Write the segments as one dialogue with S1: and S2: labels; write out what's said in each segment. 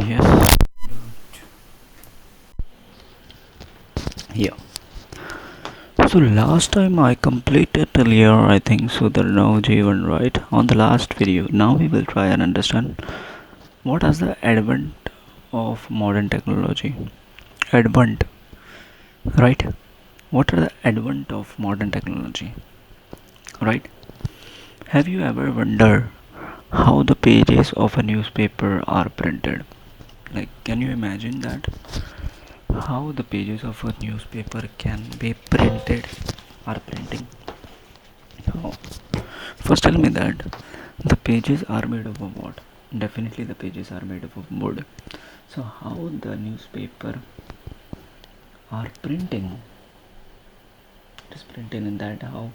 S1: Yes. Yeah. So last time I completed earlier, I think so the no Jeevan, right? On the last video. Now we will try and understand what is the advent of modern technology. Advent, right? What are the advent of modern technology? Right? Have you ever wondered how the pages of a newspaper are printed? Like, can you imagine that? How the pages of a newspaper can be printed or printing? How? First, tell me that the pages are made up of what? Definitely, the pages are made up of wood. So, how the newspaper are printing? It is printed in that how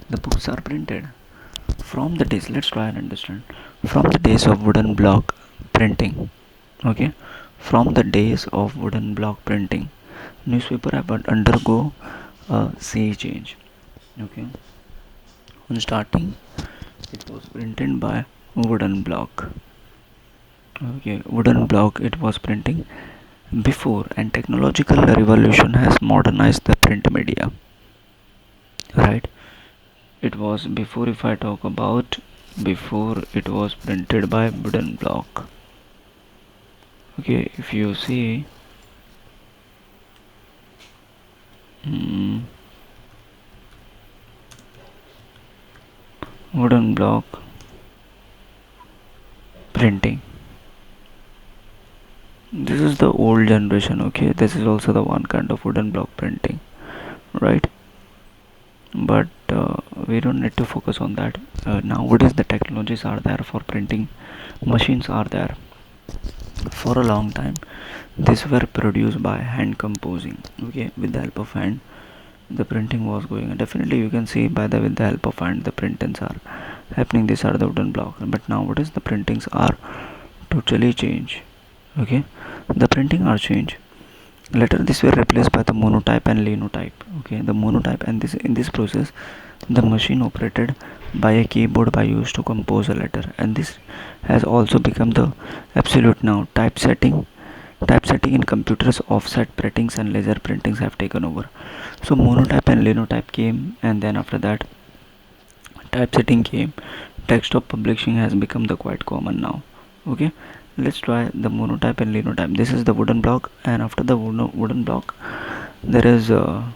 S1: the books are printed. From the days, let's try and understand. From the days of wooden block printing, okay. From the days of wooden block printing, newspaper have undergo a sea change. Okay. On starting, it was printed by wooden block. Okay, wooden block it was printing before, and technological revolution has modernized the print media. Right? It was before. If I talk about before, it was printed by wooden block. Okay, if you see, mm, wooden block printing. This is the old generation. Okay, this is also the one kind of wooden block printing, right? But we don't need to focus on that. Nowadays the technologies are there for printing, machines are there. For a long time these were produced by hand composing. Okay, with the help of hand the printing was going, and definitely you can see by the with the help of hand the printings are happening. These are the wooden blocks, but nowadays the printings are totally changed. Okay, the printing are changed. Later this were replaced by the monotype and linotype. Okay, the monotype, and this in this process the machine operated by a keyboard by used to compose a letter, and this has also become the absolute now. Typesetting in computers, offset printings and laser printings have taken over. So monotype and linotype came, and then after that typesetting came. Desktop publishing has become the quite common now. Okay, let's try the monotype and linotype. This is the wooden block, and after the wooden block there is a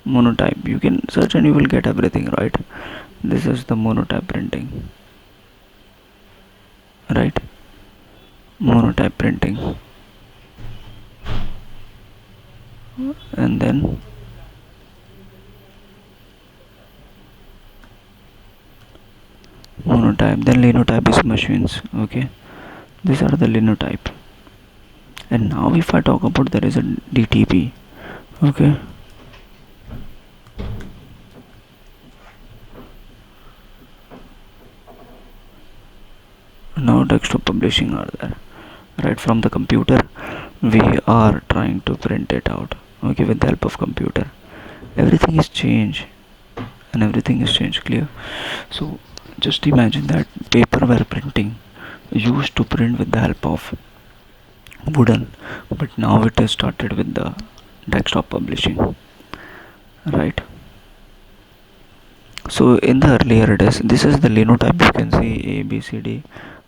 S1: monotype. You can search and you will get everything, right? This is the monotype printing, right? Monotype printing, and then monotype, then linotype is machines. Okay, these are the linotype. And now if I talk about, there is a DTP. Okay, now desktop publishing are there. Right from the computer we are trying to print it out. Okay, with the help of computer everything is changed, and everything is changed, clear? So just imagine that paper were printing used to print with the help of wooden, but now it has started with the desktop publishing, right? So in the earlier days, this is the linotype. You can see A, B, C, D,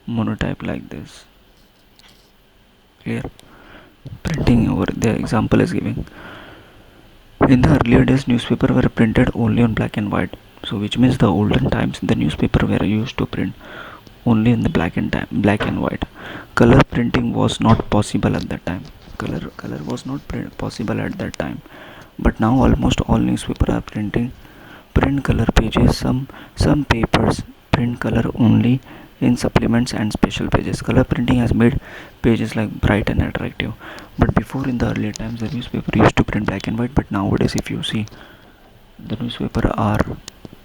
S1: monotype like this. Clear? Printing over the example is giving. In the earlier days, newspaper were printed only on black and white. So which means the olden times the newspaper were used to print only in the black and white. Color printing was not possible at that time. Color was not possible at that time. But now almost all newspaper are print color pages. Some papers print color only in supplements and special pages. Color printing has made pages like bright and attractive. But before, in the earlier times, the newspaper used to print black and white. But nowadays, if you see, the newspaper are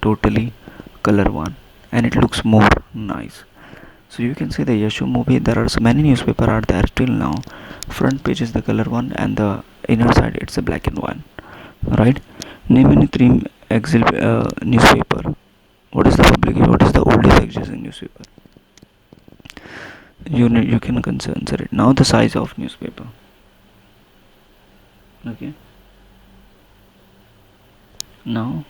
S1: totally color one, and it looks more nice. So you can see the Yashu movie. There are so many newspaper are there till now. Front page is the color one, and the inner side it's a black and white. Right? Name any three newspaper. What is the public? What is the oldest existing newspaper? You can consider it. Now the size of newspaper. Okay. Now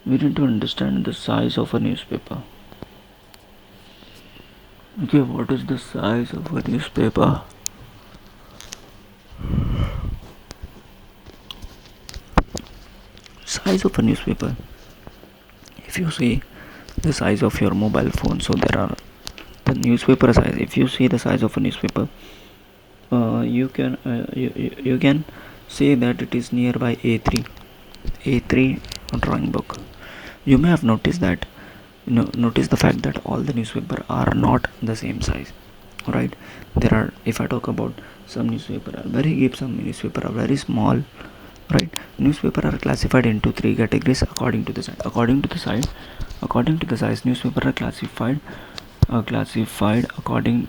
S1: we need to understand the size of a newspaper. Okay, what is the size of a newspaper? Size of a newspaper. If you see the size of your mobile phone, so there are the newspaper size. If you see the size of a newspaper, you can say that it is nearby A3 drawing book. You may have noticed that notice the fact that all the newspaper are not the same size, right? There are, if I talk about, some newspaper are very big, some newspaper are very small, right? Newspaper are classified into three categories according to the size. According to the size, newspaper are classified according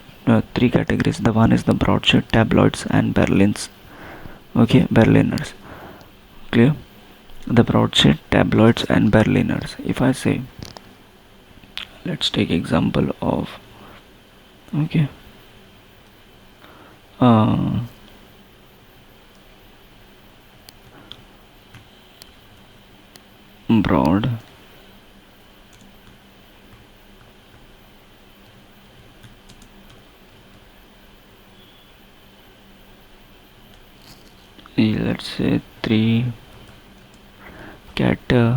S1: three categories. The one is the broadsheet, tabloids, and Berlins. Okay, Berliners. Clear? The broadsheet, tabloids, and Berliners. If I say, let's take example of, okay, broad let's say three categories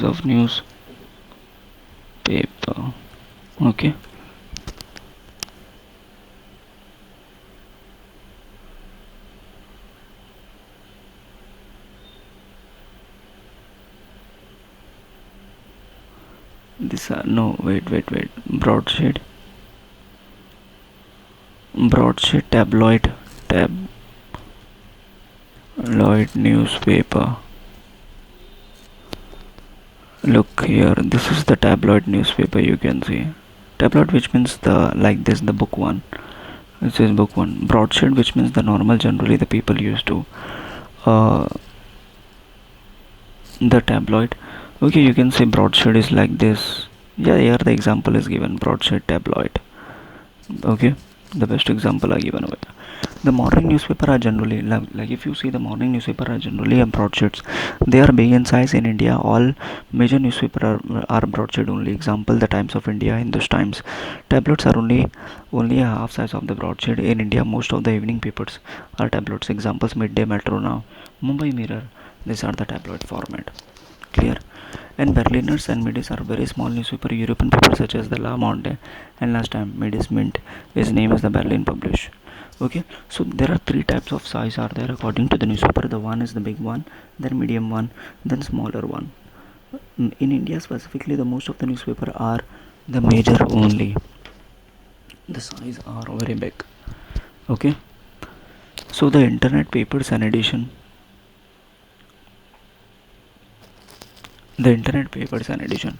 S1: of newspaper. Okay, these are, no, wait, broadsheet, tabloid newspaper. Look here, this is the tabloid newspaper. You can see tabloid, which means the, like this, the book one. It says book one. Broadsheet, which means the normal, generally the people used to uh, the tabloid. Okay, you can say broadsheet is like this. Yeah, here the example is given, broadsheet, tabloid. Okay, the best example are given away. The morning newspaper are generally like if you see, the morning newspaper are generally a broadsheets. They are big in size. In India, all major newspaper are broadsheet only. Example, the Times of India, Hindus Times. Tablets are only a half size of the broadsheet. In India, most of the evening papers are tablets. Examples, Midday, Metro Now, Mumbai Mirror. These are the tabloid format. Clear? And Berliners and Middays are very small newspaper. European papers such as the La Monde and Last Time, Middays Mint is name as the Berlin Publish. Okay, so there are three types of size are there according to the newspaper. The one is the big one, then medium one, then smaller one. In India specifically, the most of the newspaper are the major only. The size are very big. Okay, so the internet papers and edition. The internet papers and edition.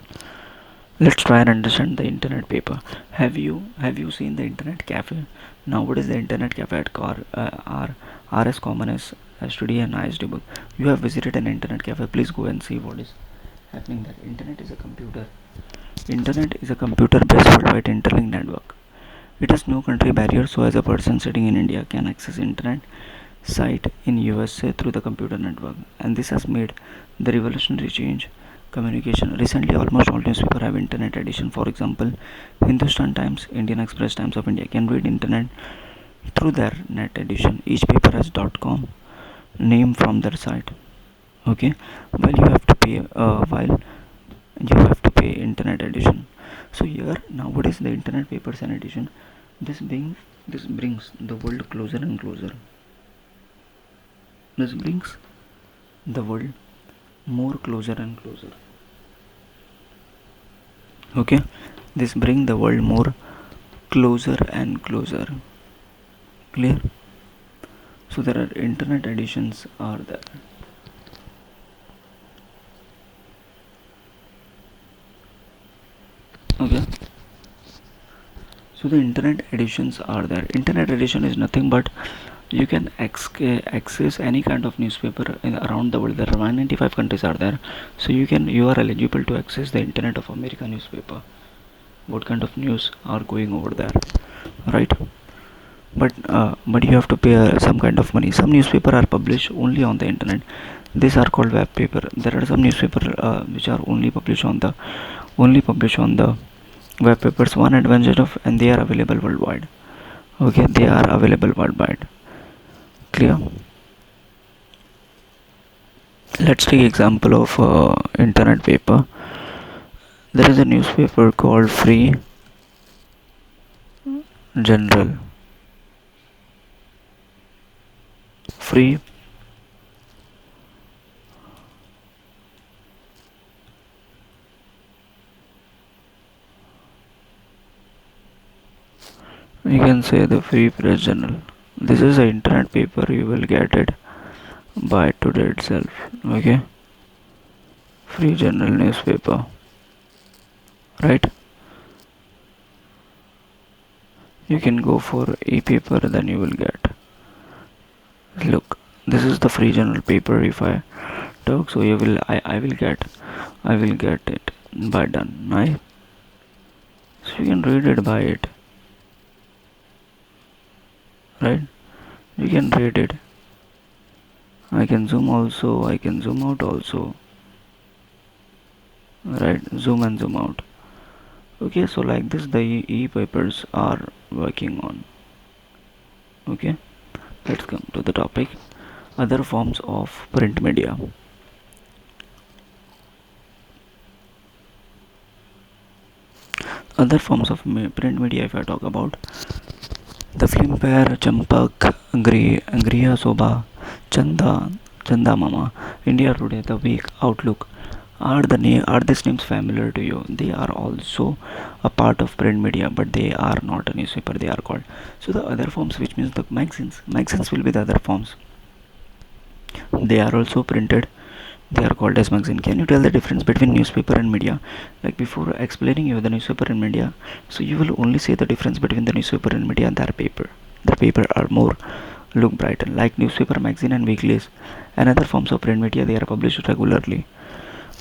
S1: Let's try and understand the internet paper. Have you seen the internet cafe? Nowadays the internet cafe at are as common as study and ISD book. You have visited an internet cafe, please go and see what is happening there. Internet is a computer. Internet is a computer-based worldwide interlinked network. It has no country barrier, so as a person sitting in India can access internet site in USA through the computer network, and this has made the revolutionary change communication. Recently, almost all newspapers have internet edition. For example, Hindustan Times, Indian Express, Times of India can read internet through their net edition. Each paper has .com name from their site. Okay, while you have to pay internet edition. So here nowadays the internet papers and edition, this brings the world closer and closer. This brings the world more closer and closer. Okay, this bring the world more closer and closer. Clear? So there are internet editions are there. Okay, so the internet editions are there. Internet edition is nothing but You can access any kind of newspaper around the world. There are 195 countries are there, so you are eligible to access the internet of American newspaper. What kind of news are going over there, right? But you have to pay some kind of money. Some newspaper are published only on the internet. These are called web paper. There are some newspaper which are only published on the web papers. One advantage of, and they are available worldwide. Okay, they are available worldwide. Clear? Let's take example of internet paper. There is a newspaper called Free General. Free You can say the Free Press Journal. This is an internet paper. You will get it by today itself. Okay, Free Journal newspaper, right? You can go for e-paper, then you will get. Look, this is the Free Journal paper. If I talk, so I will get it by done, right? So you can read it by it, right? You can read it. I can zoom also. I can zoom out also, right? Zoom and zoom out. Okay, so like this the e-papers are working on. Okay, let's come to the topic, other forms of print media. Other forms of print media, if I talk about, the Filmpare, Champak, Griya Sobha, Chanda Mama, India Today, The Week, Outlook, are these names familiar to you? They are also a part of print media, but they are not a newspaper. They are called, so the other forms, which means the magazines will be the other forms. They are also printed. They are called as magazine. Can you tell the difference between newspaper and media? Like before explaining you the newspaper and media, so you will only say the difference between the newspaper and media and their paper. The paper are more look brighter, like newspaper, magazine, and weeklies. And other forms of print media, they are published regularly.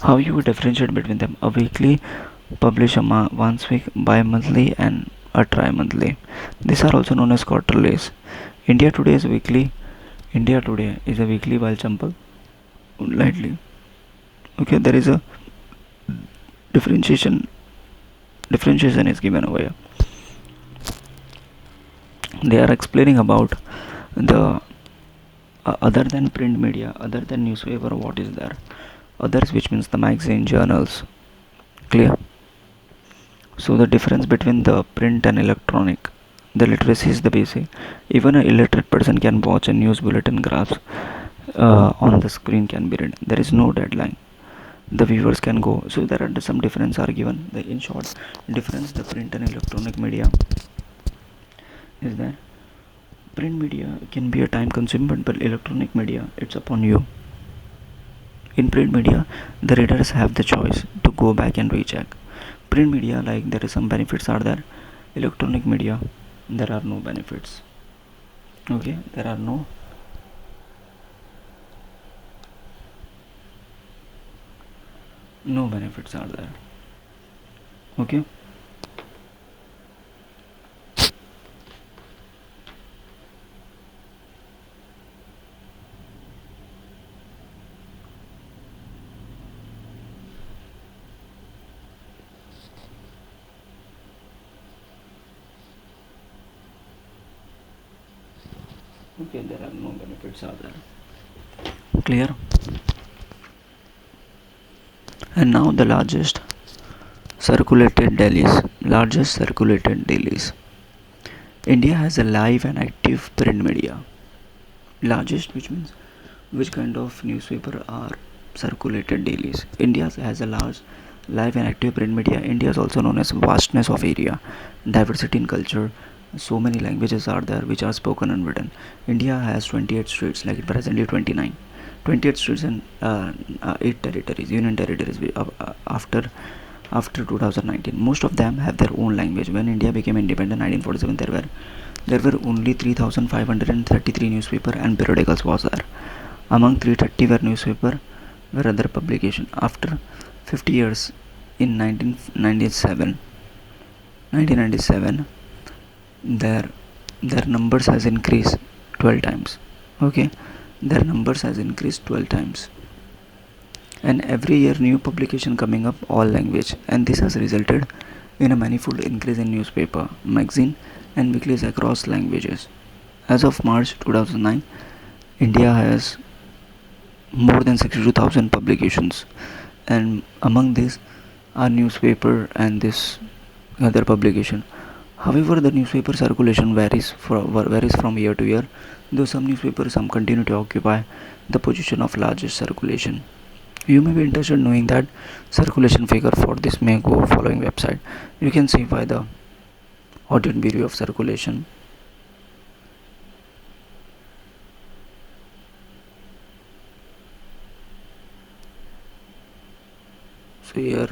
S1: How you would differentiate between them? A weekly publish once week, bi-monthly, and a tri-monthly. These are also known as quarterlies. India Today is weekly. India Today is a weekly, while Champak lightly. Okay, there is a differentiation. Differentiation is given over here. They are explaining about the other than print media, other than newspaper, what is there? Others, which means the magazine, journals. Clear? So the difference between the print and electronic, the literacy is the basic. Even an illiterate person can watch a news bulletin. Graphs on the screen can be read. There is no deadline. The viewers can go. So there are some difference are given. The in short difference, the print and electronic media is that print media can be a time consuming, but electronic media, it's upon you. In print media, the readers have the choice to go back and recheck. Print media, like there is some benefits are there. Electronic media, there are no benefits. Okay, there are no benefits are there. Okay, okay, there are no benefits are there. Clear? And now the largest circulated dailies. India has a live and active print media. Largest, which means which kind of newspaper are circulated dailies. India has a large live and active print media. India is also known as vastness of area, diversity in culture. So many languages are there which are spoken and written. India has 28 states, like presently 29. 28 states and 8 territories, union territories after 2019. Most of them have their own language. When India became independent 1947, there were there were only 3,533 newspaper and periodicals was there. Among 330 were newspaper were other publication. After 50 years, in 1997, their numbers has increased 12 times. Okay, their numbers has increased 12 times, and every year new publication coming up all language, and this has resulted in a manifold increase in newspaper, magazine, and weeklies across languages. As of March 2009, India has more than 62,000 publications, and among these are newspaper and this other publication. However, the newspaper circulation varies from year to year, though some newspapers some continue to occupy the position of largest circulation. You may be interested in knowing that circulation figure for this may go following website. You can see by the Audit Bureau of Circulation. So here,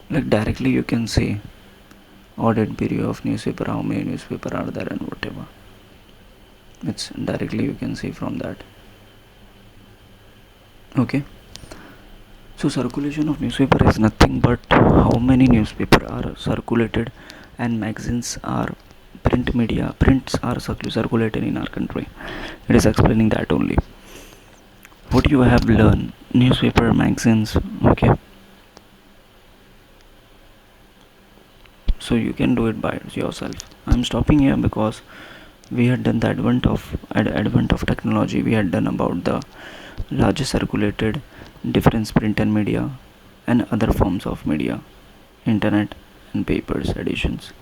S1: like directly you can see Audit Bureau of newspaper, how many newspaper are there and whatever. It's directly you can see from that. Okay. So circulation of newspaper is nothing but how many newspaper are circulated and magazines are prints are circulated in our country. It is explaining that only. What you have learned, newspaper, magazines, okay. So you can do it by yourself. I'm stopping here because we had done the advent of technology. We had done about the largest circulated difference print and media and other forms of media, internet and papers editions.